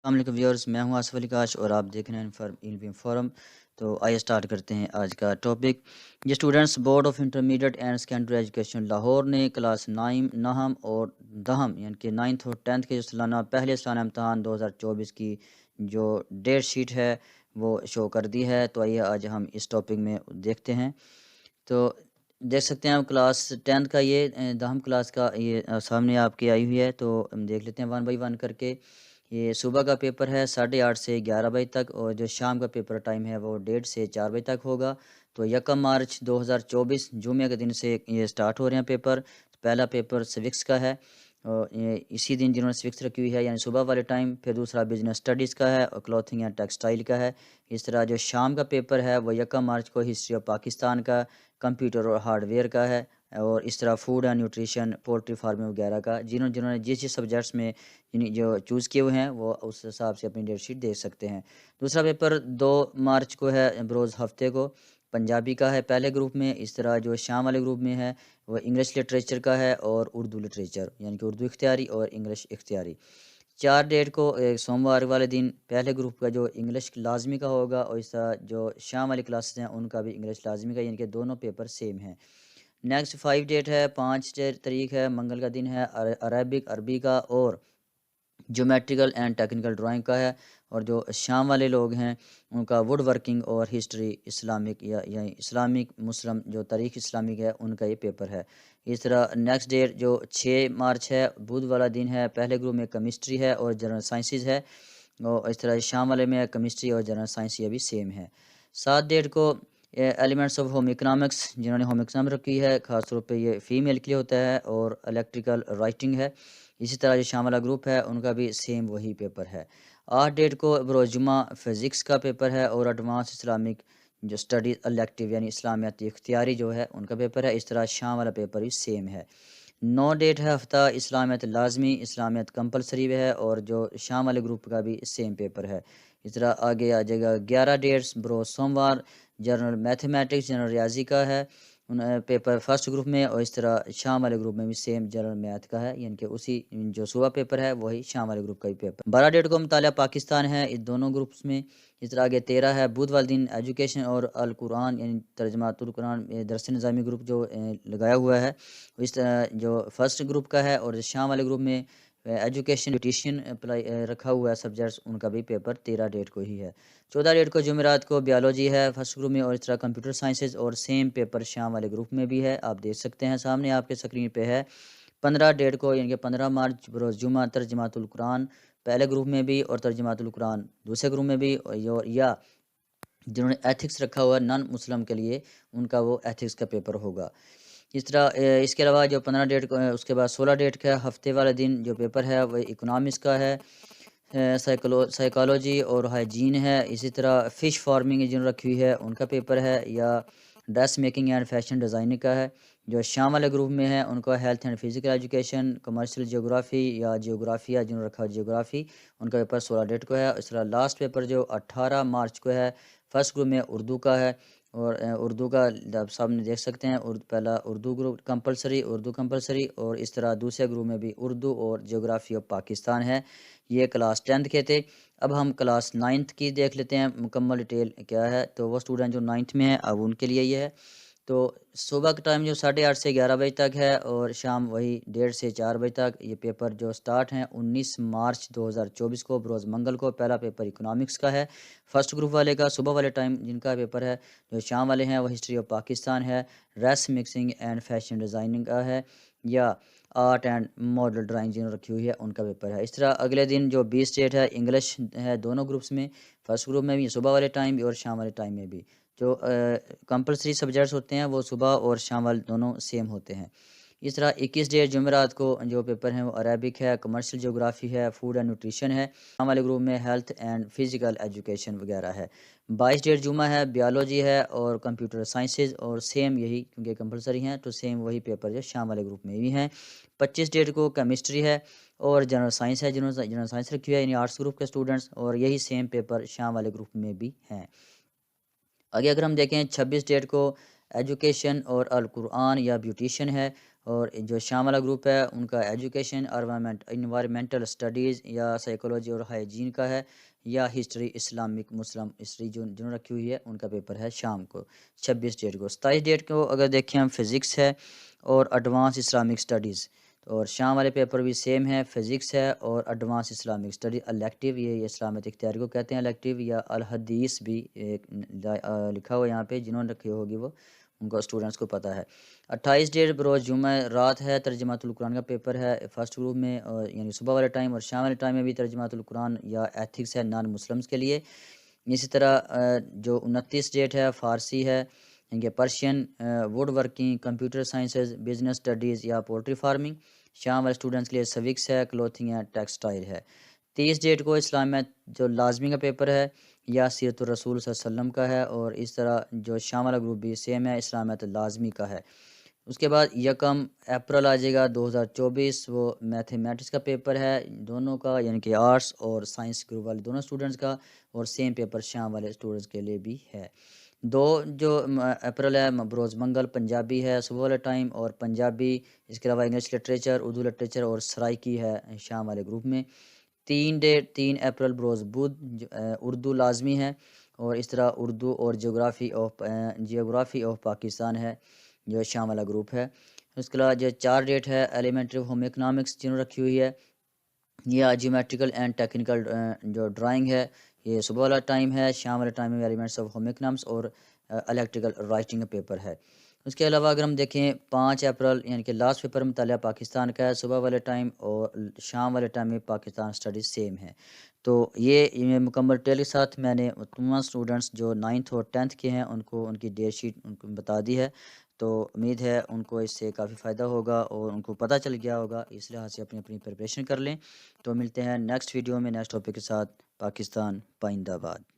السلام علیکم ویورز، میں ہوں آصف علی کاش اور آپ دیکھ رہے ہیں علمی فورم۔ تو آئیے اسٹارٹ کرتے ہیں آج کا ٹاپک۔ یہ students board of intermediate and secondary education Lahore نے کلاس 9 نہم اور دہم یعنی کہ 9th اور 10th کے جو سالانہ پہلے سالانہ امتحان 2024 کی جو ڈیٹ شیٹ ہے وہ شو کر دی ہے۔ تو آئیے آج ہم اس ٹاپک میں دیکھتے ہیں۔ تو دیکھ سکتے ہیں آپ کلاس 10th کا یہ دہم کلاس کا یہ سامنے آپ کی آئی ہوئی ہے۔ تو ہم دیکھ لیتے ہیں 1 بائی 1 کر کے۔ یہ صبح کا پیپر ہے 8:30 سے 11 بجے تک، اور جو شام کا پیپر ٹائم ہے وہ 1:30 سے 4 بجے تک ہوگا۔ تو 1 مارچ 2024 جمعہ کے دن سے یہ سٹارٹ ہو رہے ہیں پیپر۔ پہلا پیپر سوکس کا ہے، اور یہ اسی دن جنہوں نے سوکس رکھی ہوئی ہے یعنی صبح والے ٹائم۔ پھر دوسرا بزنس اسٹڈیز کا ہے اور کلوتھنگ اینڈ ٹیکسٹائل کا ہے۔ اس طرح جو شام کا پیپر ہے وہ 1 مارچ کو ہسٹری آف پاکستان کا، کمپیوٹر اور ہارڈ ویئر کا ہے، اور اس طرح food and nutrition, poultry farming وغیرہ کا۔ جنہوں نے جس سبجیکٹس میں جو چوز کیے ہوئے ہیں وہ اس حساب سے اپنی ڈیٹ شیٹ دیکھ سکتے ہیں۔ دوسرا پیپر 2 مارچ کو ہے، بروز ہفتے کو، پنجابی کا ہے پہلے گروپ میں۔ اس طرح جو شام والے گروپ میں ہے وہ انگلش لٹریچر کا ہے اور اردو لٹریچر یعنی کہ اردو اختیاری اور انگلش اختیاری۔ 4 ڈیٹ کو سوموار والے دن پہلے گروپ کا جو انگلش لازمی کا ہوگا، اور اس طرح جو شام والی کلاسز ہیں ان کا بھی انگلش لازمی کا، یعنی کہ دونوں پیپر سیم ہیں۔ نیکسٹ 5 ڈیٹ ہے، 5 تاریخ ہے، منگل کا دن ہے، عربک عربی کا اور جیومیٹریکل اینڈ ٹیکنیکل ڈرائنگ کا ہے۔ اور جو شام والے لوگ ہیں ان کا ووڈ ورکنگ اور ہسٹری اسلامک یعنی اسلامک مسلم جو تاریخ اسلامک ہے ان کا یہ پیپر ہے۔ اس طرح نیکسٹ ڈیٹ جو 6 مارچ ہے، بدھ والا دن ہے، پہلے گروپ میں کیمسٹری ہے اور جنرل سائنسز ہے، اور اس طرح شام والے میں کیمسٹری اور جنرل سائنس یہ بھی سیم ہے۔ 7 ڈیٹ کو ایلیمنٹس آف ہوم اکنامکس، جنہوں نے ہوم اکنامکس رکھی ہے خاص طور پہ یہ فیمیل کے لیے ہوتا ہے، اور الیکٹریکل رائٹنگ ہے۔ اسی طرح جو شام والا گروپ ہے ان کا بھی سیم وہی پیپر ہے۔ 8 ڈیٹ کو بروز جمعہ فزکس کا پیپر ہے اور ایڈوانس اسلامک جو اسٹڈیز الیکٹیو یعنی اسلامیات اختیاری جو ہے ان کا پیپر ہے۔ اس طرح شام والا پیپر بھی سیم ہے۔ 9 ڈیٹ ہے ہفتہ اسلامیات لازمی، اسلامیات کمپلسری ہے، اور جو شام والے گروپ کا بھی سیم پیپر ہے۔ اس طرح آگے آ جائے گا 11 ڈیٹس بروز سوموار، جنرل میتھمیٹکس جنرل ریاضی کا ہے پیپر فرسٹ گروپ میں، اور اس طرح شام والے گروپ میں بھی سیم جنرل میتھ کا ہے، یعنی کہ اسی جو صبح پیپر ہے وہی شام والے گروپ کا ہی پیپر۔ 12 ڈیٹ کو مطالعہ پاکستان ہے اس دونوں گروپس میں۔ اس طرح آگے 13 ہے بدھ والے دن ایجوکیشن اور القرآن یعنی ترجمات القرآن درس نظامی گروپ جو لگایا ہوا ہے، اس طرح جو فرسٹ گروپ کا ہے، اور شام والے گروپ میں ایجوکیشن نیوٹریشن اپلائی رکھا ہوا ہے سبجیکٹس، ان کا بھی پیپر 13 ڈیٹ کو ہی ہے۔ 14 ڈیٹ کو جمعرات کو بیالوجی ہے فرسٹ گروپ میں، اور اس طرح کمپیوٹر سائنسز اور سیم پیپر شام والے گروپ میں بھی ہے، آپ دیکھ سکتے ہیں سامنے آپ کے اسکرین پہ ہے۔ 15 ڈیٹ کو یعنی کہ 15 مارچ بروز جمعہ ترجمات القرآن پہلے گروپ میں بھی اور ترجمات القرآن دوسرے گروپ میں بھی، یا جنہوں نے ایتھکس رکھا ہوا ہے نان مسلم کے لیے ان کا وہ ایتھکس کا پیپر ہوگا۔ اس طرح اس کے علاوہ جو 15 ڈیٹ کو اس کے بعد 16 ڈیٹ کا ہفتے والے دن جو پیپر ہے وہ اکنامکس کا ہے، سائیکالوجی اور ہائیجین ہے۔ اسی طرح فش فارمنگ جنہوں رکھی ہوئی ہے ان کا پیپر ہے، یا dress making and fashion designing کا ہے۔ جو شام والے گروپ میں ہے ان کا health and physical education, commercial geography یا جیوگرافیا جنہوں رکھا جیوگرافی ان کا پیپر 16 ڈیٹ کو ہے۔ اس طرح لاسٹ پیپر جو 18 مارچ کو ہے فرسٹ گروپ میں اردو کا ہے، اور اردو کا آپ سامنے دیکھ سکتے ہیں، پہلا اردو گروپ کمپلسری، اور اس طرح دوسرے گروپ میں بھی اردو اور جغرافی آف پاکستان ہے۔ یہ کلاس 10th کے تھے۔ اب ہم کلاس 9th کی دیکھ لیتے ہیں مکمل ڈیٹیل کیا ہے۔ تو وہ اسٹوڈنٹ جو 9th میں ہیں اب ان کے لیے یہ ہے۔ تو صبح کا ٹائم جو 8:30 سے 11 بجے تک ہے، اور شام وہی 1:30 سے 4 بجے تک۔ یہ پیپر جو سٹارٹ ہیں 19 مارچ 2024 کو بروز منگل کو۔ پہلا پیپر اکنامکس کا ہے فرسٹ گروپ والے کا، صبح والے ٹائم جن کا پیپر ہے۔ جو شام والے ہیں وہ ہسٹری آف پاکستان ہے، race mixing and fashion designing کا ہے، یا آرٹ اینڈ ماڈل ڈرائنگ جنہوں رکھی ہوئی ہے ان کا پیپر ہے۔ اس طرح اگلے دن جو 20 ڈیٹ ہے انگلش ہے دونوں گروپس میں، فرسٹ گروپ میں بھی صبح والے ٹائم بھی اور شام والے ٹائم میں بھی۔ جو کمپلسری سبجیکٹس ہوتے ہیں وہ صبح اور شام والے دونوں سیم ہوتے ہیں۔ اس طرح 21 ڈیٹ جمعرات کو جو پیپر ہیں وہ عربک ہے، کمرشل جیوگرافی ہے، فوڈ اینڈ نیوٹریشن ہے، شام والے گروپ میں ہیلتھ اینڈ فزیکل ایجوکیشن وغیرہ ہے۔ 22 ڈیٹ جمعہ ہے بیالوجی ہے اور کمپیوٹر سائنسز، اور سیم یہی کیونکہ کمپلسری ہیں تو سیم وہی پیپر جو شام والے گروپ میں بھی ہیں۔ 25 ڈیٹ کو کیمسٹری ہے اور جنرل سائنس ہے، جنرل سائنس رکھی ہوئی ہے یعنی آرٹس گروپ کے اسٹوڈنٹس، اور یہی سیم پیپر شام والے گروپ میں بھی ہیں۔ آگے اگر ہم دیکھیں 26 ڈیٹ کو ایجوکیشن اور القرآن یا بیوٹیشن ہے، اور جو شام والا گروپ ہے ان کا ایجوکیشن انوائرمنٹل اسٹڈیز یا سائیکولوجی اور ہائیجین کا ہے، یا ہسٹری اسلامک مسلم ہسٹری جنہوں نے رکھی ہوئی ہے ان کا پیپر ہے شام کو 26 ڈیٹ کو۔ 27 ڈیٹ کو اگر دیکھیں ہم فزکس ہے اور ایڈوانس اسلامک اسٹڈیز، اور شام والے پیپر بھی سیم ہے، فزکس ہے اور ایڈوانس اسلامک اسٹڈی الیکٹیو، یہ اسلامت اختیاری کو کہتے ہیں الیکٹیو، یا الحدیث بھی لکھا ہوا یہاں پہ، جنہوں نے رکھی ہوگی وہ ان کو اسٹوڈنٹس کو پتہ ہے۔ 28 ڈیٹ بروز جمعہ رات ہے، ترجمۃ القرآن کا پیپر ہے فرسٹ گروپ میں، یعنی صبح والے ٹائم، اور شام والے ٹائم میں بھی ترجمۃ القرآن یا ایتھکس ہے نان مسلمس کے لیے۔ اسی طرح جو 29 ڈیٹ ہے فارسی ہے، یعنی کہ Persian, would working, computer sciences, business studies یا پولٹری فارمنگ۔ شام والے اسٹوڈنٹس کے لیے سوکس ہے، کلوتھنگ ہے، ٹیکسٹائل ہے۔ 30 ڈیٹ کو اسلامیت جو لازمی کا پیپر ہے یا سیرت الرسول صلی اللہ علیہ وسلم کا ہے، اور اس طرح جو شام والا گروپ بھی سیم ہے، اسلامیت لازمی کا ہے۔ اس کے بعد 1 اپریل آ جائے گا 2024، وہ میتھمیٹکس کا پیپر ہے دونوں کا، یعنی کہ آرٹس اور سائنس گروپ والے دونوں اسٹوڈنٹس کا، اور سیم پیپر شام والے اسٹوڈنٹس کے لیے بھی ہے۔ جو اپریل ہے بروز منگل پنجابی ہے صبح والے ٹائم اور پنجابی، اس کے علاوہ انگلش لٹریچر، اردو لٹریچر اور سرائکی ہے شام والے گروپ میں۔ 3 اپریل بروز بدھ اردو لازمی ہے، اور اس طرح اردو اور جیوگرافی آف پاکستان ہے جو شام والا گروپ ہے۔ اس کے علاوہ جو 4 ڈیٹ ہے ایلیمنٹری ہوم اکنامکس جنہوں رکھی ہوئی ہے، یا جیومیٹریکل اینڈ ٹیکنیکل جو ڈرائنگ ہے یہ صبح والا ٹائم ہے، شام والے ٹائم میں ایلیمنٹس آف ہوم اکنامکس اور الیکٹریکل رائٹنگ کا پیپر ہے۔ اس کے علاوہ اگر ہم دیکھیں 5 اپریل یعنی کہ لاسٹ پیپر مطالعہ پاکستان کا ہے صبح والے ٹائم، اور شام والے ٹائم میں پاکستان اسٹڈیز سیم ہے۔ تو یہ مکمل ڈیٹیل کے ساتھ میں نے تمام اسٹوڈنٹس جو 9th اور 10th کے ہیں ان کو ان کی ڈیٹ شیٹ ان کو بتا دی ہے، تو امید ہے ان کو اس سے کافی فائدہ ہوگا اور ان کو پتہ چل گیا ہوگا، اس لحاظ سے اپنی پریپریشن کر لیں۔ تو ملتے ہیں نیکسٹ ویڈیو میں نیکسٹ ٹاپک کے ساتھ۔ پاکستان پائندہ باد۔